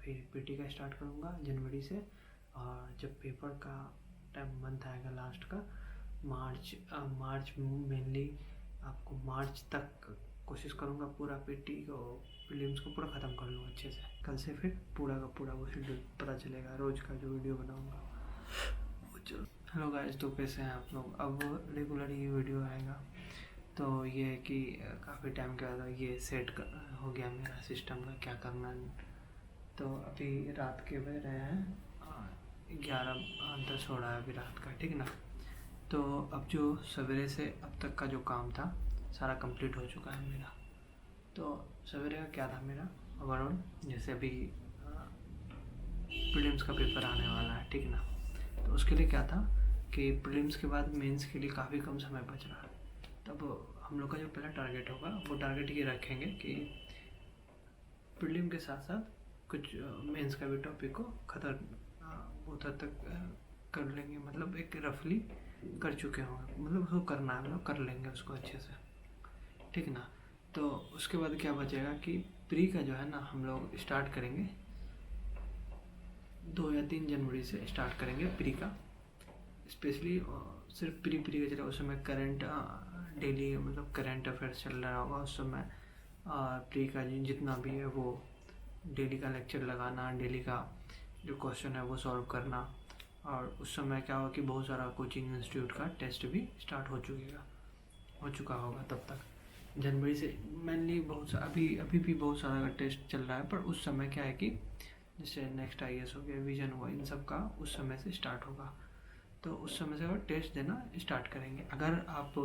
फिर पीटी का स्टार्ट करूँगा जनवरी से। और जब पेपर का टाइम मंथ आएगा लास्ट का, मार्च मेनली आपको मार्च तक कोशिश करूँगा पूरा पीटी को प्रीलिम्स को पूरा ख़त्म कर लूँ अच्छे से। कल से फिर पूरा का पूरा वो शेड्यूल पता चलेगा, रोज़ का जो वीडियो बनाऊँगा वो चल। हेलो गाइस, तो कैसे हैं आप लोग? अब रेगुलर ये वीडियो आएगा। तो ये है कि काफ़ी टाइम के बाद ये सेट हो गया मेरा सिस्टम का क्या करना है। तो अभी रात के बज रहे हैं 11:10 हो रहा है अभी रात का, ठीक ना। तो अब जो सवेरे से अब तक का जो काम था सारा कंप्लीट हो चुका है मेरा। तो सवेरे का क्या था मेरा ओवरऑल, जैसे अभी प्रीलिम्स का पेपर आने वाला है, ठीक ना। तो उसके लिए क्या था कि प्रीलिम्स के बाद मेंस के लिए काफ़ी कम समय बच रहा है। तब हम लोग का जो पहला टारगेट होगा वो टारगेट ये रखेंगे कि प्रीलिम के साथ साथ कुछ मेंस का भी टॉपिक को बहुत हद तक कर लेंगे। मतलब एक रफली कर चुके होंगे, मतलब उसको करना है, मतलब कर लेंगे उसको अच्छे से, ठीक ना। तो उसके बाद क्या बचेगा कि प्री का जो है ना हम लोग स्टार्ट करेंगे 2 या 3 जनवरी से स्टार्ट करेंगे प्री का। स्पेशली सिर्फ प्री का चलेगा। उस समय करंट डेली मतलब करंट अफेयर्स चल रहा होगा उस समय। प्री का जितना भी है वो डेली का लेक्चर लगाना, डेली का जो क्वेश्चन है वो सॉल्व करना। और उस समय क्या होगा कि बहुत सारा कोचिंग इंस्टीट्यूट का टेस्ट भी स्टार्ट हो चुका होगा तब तक। जनवरी से मेनली बहुत सारा अभी भी बहुत सारा टेस्ट चल रहा है, पर उस समय क्या है कि जैसे नेक्स्ट IAS हो गया, विजन हुआ, इन सब का उस समय से स्टार्ट होगा। तो उस समय से और टेस्ट देना स्टार्ट करेंगे। अगर आप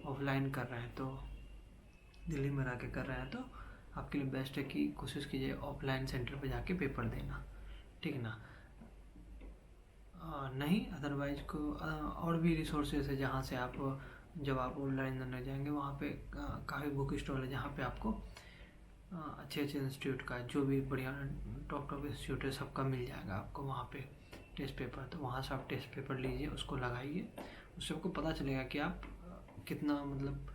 ऑफलाइन कर रहे हैं तो दिल्ली में रह के कर रहे हैं तो आपके लिए बेस्ट है कि कोशिश कीजिए ऑफलाइन सेंटर पे जाके पेपर देना, ठीक ना। नहीं अदरवाइज को और भी रिसोर्सेज है जहाँ से आप जब आप ऑनलाइन करने जाएंगे वहाँ पे काफ़ी बुक स्टॉल है जहाँ पे आपको अच्छे इंस्टीट्यूट का जो भी बढ़िया टॉप इंस्टीट्यूट है सबका मिल जाएगा आपको वहाँ पे टेस्ट पेपर। तो वहाँ से आप टेस्ट पेपर लीजिए, उसको लगाइए, उससे आपको पता चलेगा कि आप कितना मतलब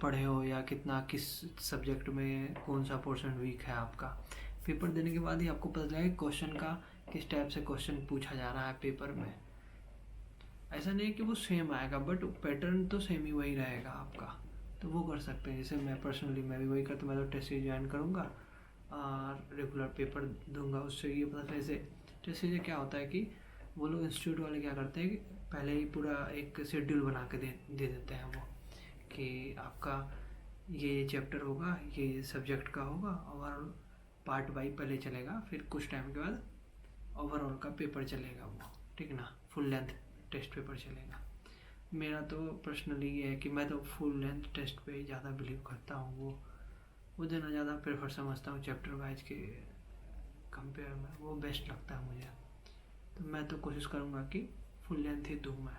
पढ़े हो या कितना किस सब्जेक्ट में कौन सा पोर्शन वीक है आपका। पेपर देने के बाद ही आपको पता चलेगा कि क्वेश्चन का किस टाइप से क्वेश्चन पूछा जा रहा है पेपर में। ऐसा नहीं है कि वो सेम आएगा, बट पैटर्न तो सेम ही वही रहेगा आपका। तो वो कर सकते हैं। जैसे मैं पर्सनली मैं भी वही करता हूँ। मैं तो टेस्ट सीरीज ज्वाइन करूँगा और रेगुलर पेपर दूंगा। उससे ये पता चले जैसे टेस्ट सीरीज क्या होता है कि वो लोग इंस्टीट्यूट वाले क्या करते हैं कि पहले ही पूरा एक शेड्यूल बना के दे देते हैं वो कि आपका ये चैप्टर होगा, ये सब्जेक्ट का होगा, और पार्ट वाइज पहले चलेगा, फिर कुछ टाइम के बाद ओवरऑल का पेपर चलेगा वो, ठीक ना। फुल लेंथ टेस्ट पेपर चलेगा। मेरा तो पर्सनली ये है कि मैं तो फुल लेंथ टेस्ट पे ज़्यादा बिलीव करता हूँ। वो देना ज़्यादा प्रेफर समझता हूँ चैप्टर वाइज के कंपेयर में, वो बेस्ट लगता है मुझे। तो मैं तो कोशिश करूँगा कि फुल लेंथ ही दूँ मैं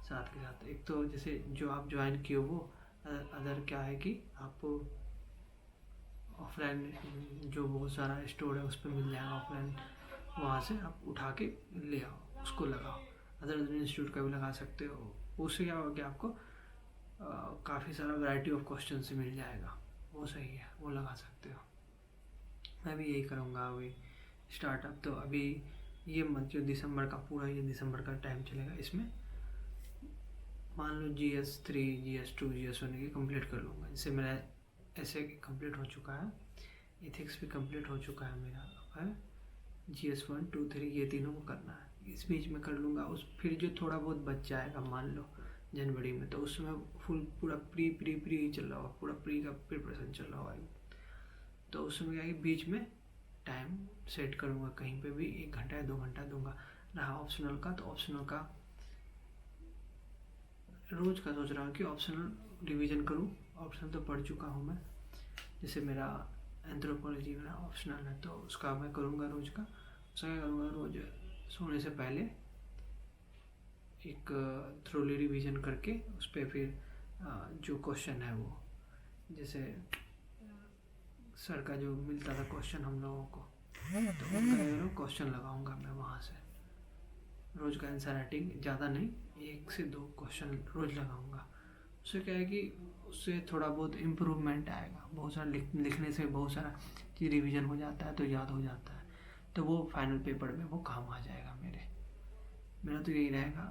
साथ के साथ। एक तो जैसे जो आप ज्वाइन किए वो अदर क्या है कि आप ऑफलाइन जो बहुत सारा स्टोर है उस पर मिल जाएगा ऑफलाइन, वहाँ से आप उठा के ले आओ, उसको लगाओ। अदर इंस्टीट्यूट का भी लगा सकते हो। उससे क्या होगा कि आपको काफ़ी सारा वैरायटी ऑफ क्वेश्चन से मिल जाएगा, वो सही है, वो लगा सकते हो। मैं भी यही करूँगा अभी स्टार्टअप। तो अभी ये मंथ जो दिसंबर का पूरा ये दिसंबर का टाइम चलेगा, इसमें मान लो GS3 GS2 GS1 की कंप्लीट कर लूँगा। जैसे मेरा ऐसे कंप्लीट हो चुका है, इथिक्स भी कंप्लीट हो चुका है मेरा, है GS1 2 3 ये तीनों को करना है, इस बीच में कर लूँगा। उस फिर जो थोड़ा बहुत बच जाएगा मान लो जनवरी में, तो उसमें पूरा प्री ही चल रहा होगा, पूरा प्री का प्रिपरेशन चल रहा होगा। तो उस समय क्या है कि बीच में टाइम सेट करूँगा, कहीं पे भी 1 घंटा या 2 घंटा दूंगा। रहा ऑप्शनल का, तो ऑप्शनल का रोज़ का सोच रहा हूँ कि ऑप्शनल रिवीजन करूँ। ऑप्शनल तो पढ़ चुका हूँ मैं, जैसे मेरा एंथ्रोपोलॉजी मेरा ऑप्शनल है, तो उसका मैं करूँगा रोज़ का। उसका क्या करूँगा, रोज़ सोने से पहले एक थ्रोली रिवीजन करके उस पर फिर जो क्वेश्चन है वो, जैसे सर का जो मिलता था क्वेश्चन हम लोगों को, तो उनका क्वेश्चन लगाऊंगा मैं वहाँ से। रोज़ का आंसर राइटिंग ज़्यादा नहीं, 1 से 2 क्वेश्चन रोज़ लगाऊंगा। उससे क्या है कि उससे थोड़ा बहुत इम्प्रूवमेंट आएगा। बहुत सारा लिखने से बहुत सारा चीज़ रिवीजन हो जाता है तो याद हो जाता है। तो वो फाइनल पेपर में वो काम आ जाएगा मेरा तो यही रहेगा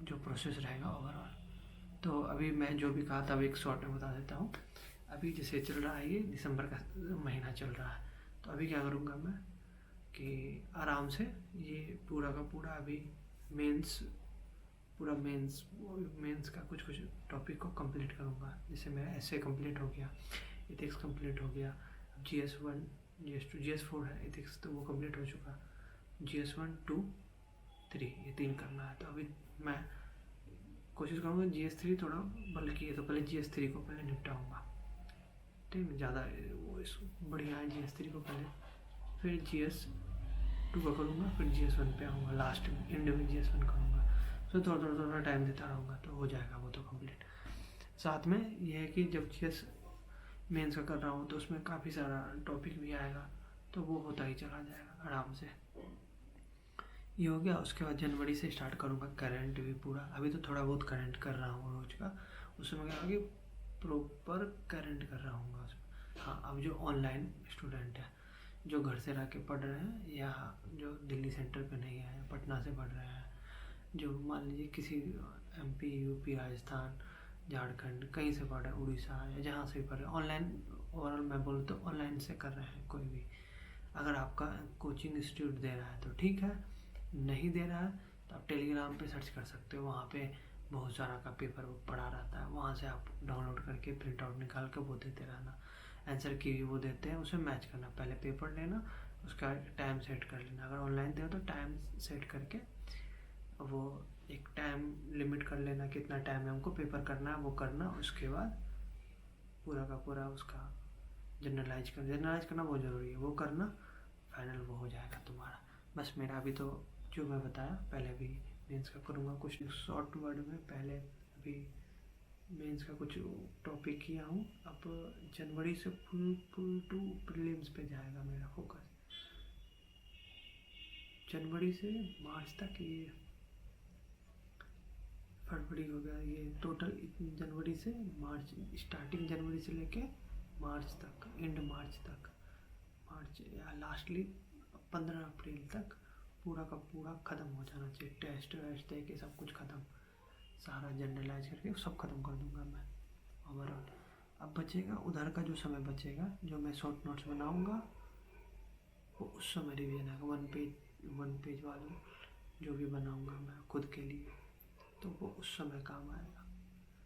जो प्रोसेस रहेगा ओवरऑल। तो अभी मैं जो भी कहा था अभी एक शॉर्ट में बता देता हूँ। अभी जैसे चल रहा है, ये दिसंबर का महीना चल रहा है, तो अभी क्या करूँगा मैं कि आराम से ये पूरा का पूरा अभी मेंस का कुछ टॉपिक को कंप्लीट करूँगा। जैसे मेरा एसए कंप्लीट हो गया, एथिक्स कंप्लीट हो गया, GS1 GS2 GS4 है, एथिक्स तो वो कंप्लीट हो चुका, GS1 2 3 ये 3 करना है। तो अभी मैं कोशिश करूँगा GS3 थोड़ा बल्कि है, तो पहले GS3 को पहले निपटाऊँगा, ठीक है, ज़्यादा वो बढ़िया है। GS3 को पहले, फिर GS2 का करूँगा, फिर GS1 पे आऊँगा, लास्ट में एंड में GS1 करूँगा। तो थोड़ा टाइम देता रहूँगा तो हो जाएगा वो तो कंप्लीट। साथ में ये है कि जब GS मेंस का कर रहा हूँ तो उसमें काफ़ी सारा टॉपिक भी आएगा, तो वो होता ही चला जाएगा आराम से। ये हो गया। उसके बाद जनवरी से स्टार्ट करूँगा करंट भी पूरा। अभी तो थोड़ा बहुत करंट कर रहा हूँ रोज का, उसमें क्या होगा कि प्रॉपर करंट कर रहा हूँ उसमें। हाँ, अब जो ऑनलाइन स्टूडेंट है जो घर से रह के पढ़ रहे हैं या जो दिल्ली सेंटर पे नहीं आए, पटना से पढ़ रहे हैं, जो मान लीजिए किसी MP UP राजस्थान झारखंड कहीं से पढ़ रहे हैं, उड़ीसा या जहाँ से भी पढ़ रहे हैं, ऑनलाइन ओवरऑल मैं बोलूँ तो ऑनलाइन से कर रहे हैं कोई भी। अगर आपका कोचिंग इंस्टीट्यूट दे रहा है तो ठीक है, नहीं दे रहा है तो आप टेलीग्राम पे सर्च कर सकते हो, वहाँ पे बहुत सारा का पेपर पड़ा रहता है, वहाँ से आप डाउनलोड करके प्रिंट आउट निकाल के वो देते रहना। आंसर की भी वो देते हैं, उसे मैच करना, पहले पेपर लेना, उसका टाइम सेट कर लेना। अगर ऑनलाइन दे तो टाइम सेट करके वो एक टाइम लिमिट कर लेना, कितना टाइम है हमको पेपर करना है वो करना। उसके बाद पूरा का पूरा उसका जनरलाइज करना बहुत ज़रूरी है, वो करना, फाइनल वो हो जाएगा तुम्हारा। बस मेरा अभी तो जो मैं बताया पहले भी मेंस का करूँगा कुछ शॉर्ट वर्ड में। पहले अभी मेंस का कुछ टॉपिक किया हूँ, अब जनवरी से फुल टू प्रीलिम्स पे जाएगा मेरा फोकस। जनवरी से मार्च तक, ये फरवरी हो गया, ये टोटल जनवरी से मार्च, स्टार्टिंग जनवरी से लेके मार्च तक, एंड मार्च तक, मार्च या लास्टली 15 अप्रैल तक पूरा का पूरा ख़त्म हो जाना चाहिए। टेस्ट वेस्ट दे के सब कुछ ख़त्म, सारा जनरलाइज करके सब ख़त्म कर दूंगा मैं ओवरऑल। अब बचेगा उधर का जो समय बचेगा, जो मैं शॉर्ट नोट्स बनाऊंगा वो उस समय रिवीजन आएगा। वन पेज वाला जो भी बनाऊंगा मैं खुद के लिए, तो वो उस समय काम आएगा।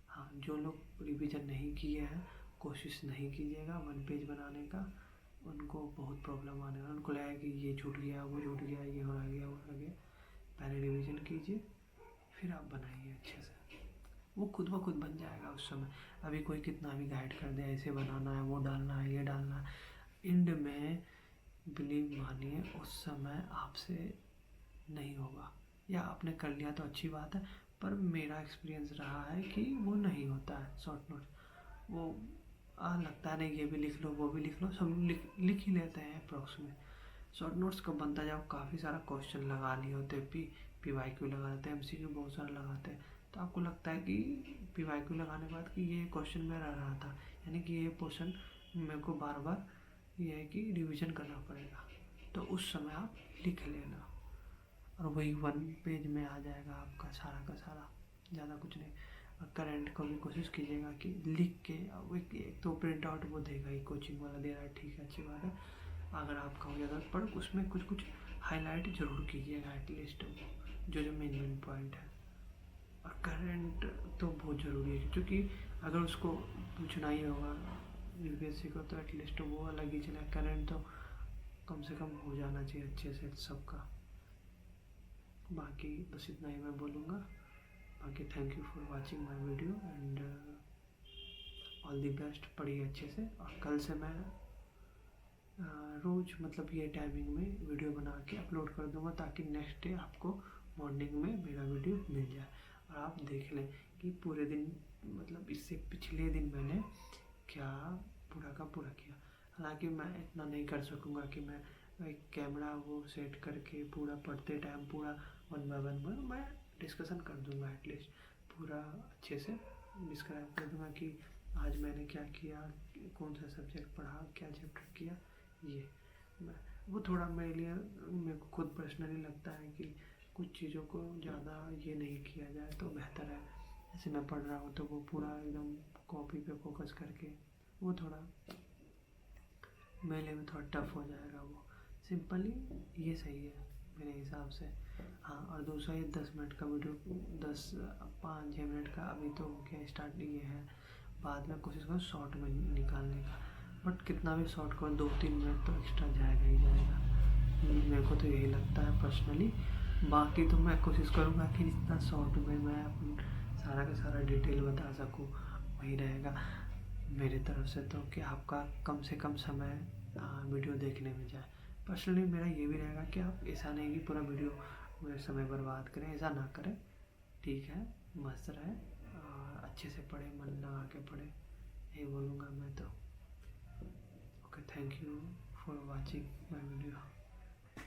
हाँ, जो लोग रिवीजन नहीं किए हैं कोशिश नहीं कीजिएगा 1 पेज बनाने का, उनको बहुत प्रॉब्लम आने वाला। उनको लगेगा कि ये छूट गया, वो छूट गया, ये हो गया, वो हो गया। पहले रिवीजन कीजिए, फिर आप बनाइए अच्छे से, वो खुद ब खुद बन जाएगा उस समय। अभी कोई कितना भी गाइड कर दे, ऐसे बनाना है, वो डालना है, ये डालना है, एंड में बिलीव मानिए उस समय आपसे नहीं होगा। या आपने कर लिया तो अच्छी बात है, पर मेरा एक्सपीरियंस रहा है कि वो नहीं होता है शॉर्ट नोट। वो लगता है नहीं ये भी लिख लो, वो भी लिख लो, सब लिख ही लेते हैं अप्रॉक्स में। शॉर्ट नोट्स कब बनता है जब काफ़ी सारा क्वेश्चन लगा लिए होते हैं, PYQ लगा देते हैं, MCQ बहुत सारा लगाते हैं, तो आपको लगता है कि PYQ लगाने के बाद कि ये क्वेश्चन में रह रहा था, यानी कि ये पोर्शन मेरे को बार बार ये है कि रिविज़न करना पड़ेगा, तो उस समय आप लिख लेना और वही 1 पेज में आ जाएगा आपका सारा का सारा, ज़्यादा कुछ नहीं। और करंट को भी कोशिश कीजिएगा कि लिख के, एक तो प्रिंट आउट वो देगा ही, कोचिंग वाला दे रहा है, ठीक है, अच्छी बात है। अगर आपका हो जाता पर उसमें कुछ हाईलाइट जरूर कीजिएगा एटलीस्ट, जो मेन पॉइंट है। और करंट तो बहुत ज़रूरी है, क्योंकि अगर उसको पूछना ही होगा UPSC को, तो एटलीस्ट वो अलग ही चला, करंट तो कम से कम हो जाना चाहिए अच्छे से सबका। बाकी बस इतना ही मैं बोलूँगा। बाकी thank you for watching my video and all the best. पढ़िए अच्छे से, और कल से मैं रोज़ मतलब ये टाइमिंग में वीडियो बना के अपलोड कर दूँगा, ताकि नेक्स्ट डे आपको मॉर्निंग में मेरा वीडियो मिल जाए और आप देख लें कि पूरे दिन, मतलब इससे पिछले दिन मैंने क्या पूरा का पूरा किया। हालांकि मैं इतना नहीं कर सकूँगा कि मैं एक कैमरा वो सेट करके पूरा पढ़ते टाइम पूरा 1 बाय 1 मैं डिस्कशन कर दूँगा, एटलीस्ट पूरा अच्छे से डिस्क्राइब कर दूँगा कि आज मैंने क्या किया, कौन सा सब्जेक्ट पढ़ा, क्या चैप्टर किया, ये मैं वो थोड़ा मेरे को खुद पर्सनली लगता है कि कुछ चीज़ों को ज़्यादा ये नहीं किया जाए तो बेहतर है। जैसे मैं पढ़ रहा हूँ तो वो पूरा एकदम कॉपी पे फोकस करके वो थोड़ा मेरे लिए थोड़ा टफ हो जाएगा। वो सिंपली ये सही है मेरे हिसाब से। हाँ, और दूसरा ये 10 मिनट का वीडियो, 5-6 मिनट का अभी तो क्या स्टार्ट ये है, बाद में कोशिश करो शॉर्ट में निकालने का। बट कितना भी शॉर्ट करो 2-3 मिनट तो एक्स्ट्रा जाएगा ही जाएगा। मेरे को तो यही लगता है पर्सनली। बाकी तो मैं कोशिश करूँगा कि जितना शॉर्ट में मैं सारा का सारा डिटेल बता सकूँ वही रहेगा मेरी तरफ से। तो कि आपका कम से कम समय वीडियो देखने में जाए। पर्सनली मेरा ये भी रहेगा कि आप ऐसा नहीं कि पूरा वीडियो में समय बर्बाद करें, ऐसा ना करें। ठीक है, मस्त रहे और अच्छे से पढ़े, मन लगा के पढ़े, यही बोलूँगा मैं तो। Okay, thank you for watching my video.